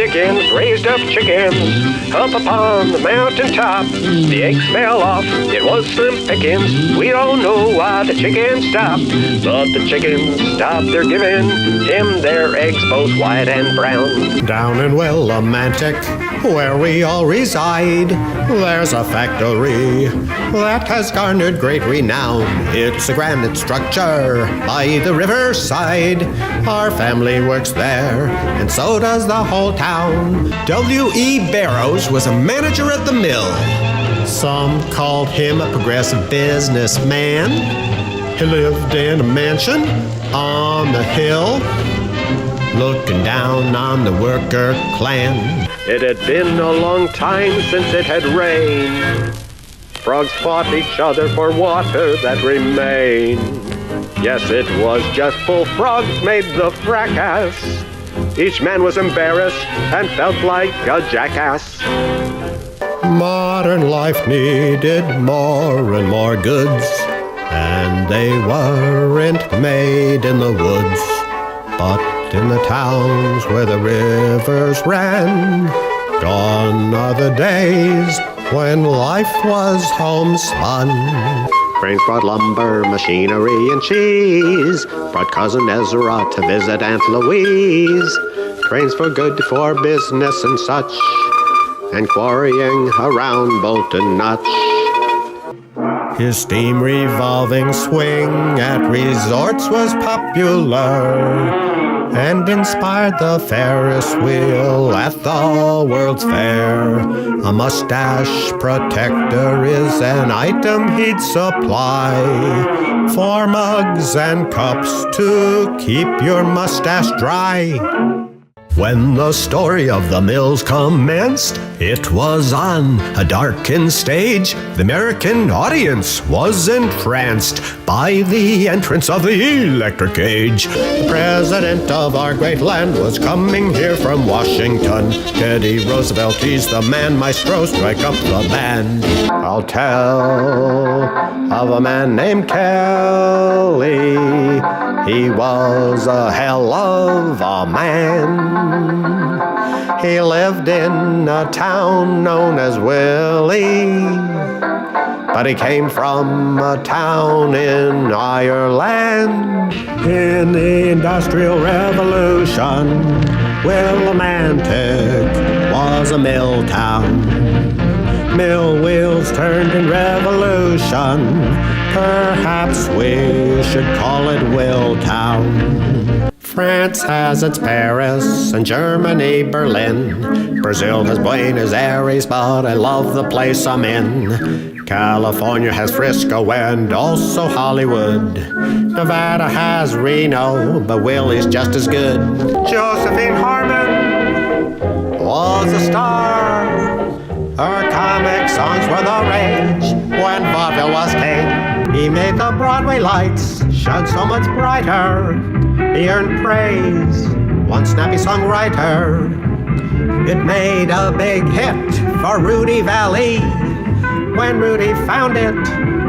Dickens raised up chickens up upon the mountain top. The eggs fell off, it was slim pickings. We don't know why the chickens stopped, but the chickens stopped their giving him their eggs both white and brown. Down in Willimantic, where we all reside, there's a factory that has garnered great renown. It's a granite structure by the riverside. Our family works there, and so does the whole town. W.E. Barrows was a manager at the mill. Some called him a progressive businessman. He lived in a mansion on the hill, looking down on the worker clan. It had been a long time since it had rained. Frogs fought each other for water that remained. Yes, it was just bullfrogs made the fracas. Each man was embarrassed and felt like a jackass. Modern life needed more and more goods, and they weren't made in the woods, but in the towns where the rivers ran. Gone are the days when life was homespun. Trains brought lumber, machinery, and cheese. Brought Cousin Ezra to visit Aunt Louise. Trains for good for business and such, and quarrying around Bolton Notch. His steam revolving swing at resorts was popular, and inspired the Ferris wheel at the World's Fair. A mustache protector is an item he'd supply for mugs and cups to keep your mustache dry. When the story of the mills commenced, it was on a darkened stage. The American audience was entranced by the entrance of the electric age. The president of our great land was coming here from Washington. Teddy Roosevelt, he's the man, maestro, strike up the band. I'll tell of a man named Kelly. He was a hell of a man. He lived in a town known as Willy, but he came from a town in Ireland. In the Industrial Revolution, Willimantic was a mill town. Mill wheels turned in revolution. Perhaps we should call it Willtown. France has its Paris and Germany Berlin. Brazil has Buenos Aires, but I love the place I'm in. California has Frisco and also Hollywood. Nevada has Reno, but Willy's just as good. Josephine Harmon was a star. Her comic songs were the rage when vaudeville was king. He made the Broadway lights shine so much brighter. He earned praise, one snappy songwriter. It made a big hit for Rudy Valley when Rudy found it,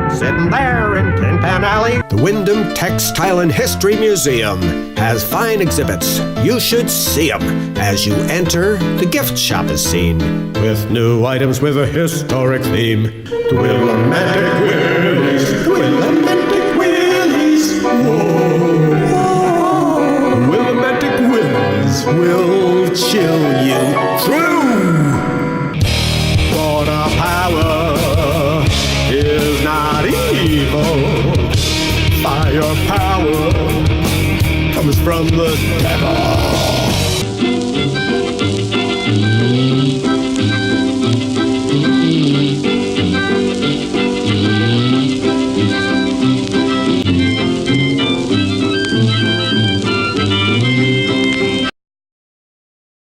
sitting there in Tin Pan Alley. The Windham Textile and History Museum has fine exhibits. You should see them. As you enter, the gift shop is seen, with new items with a historic theme. The Willimantic Willies, the Willimantic Willies, whoa. The Willimantic Willies will chill you through. Water power is not evil. Fire power comes from the devil.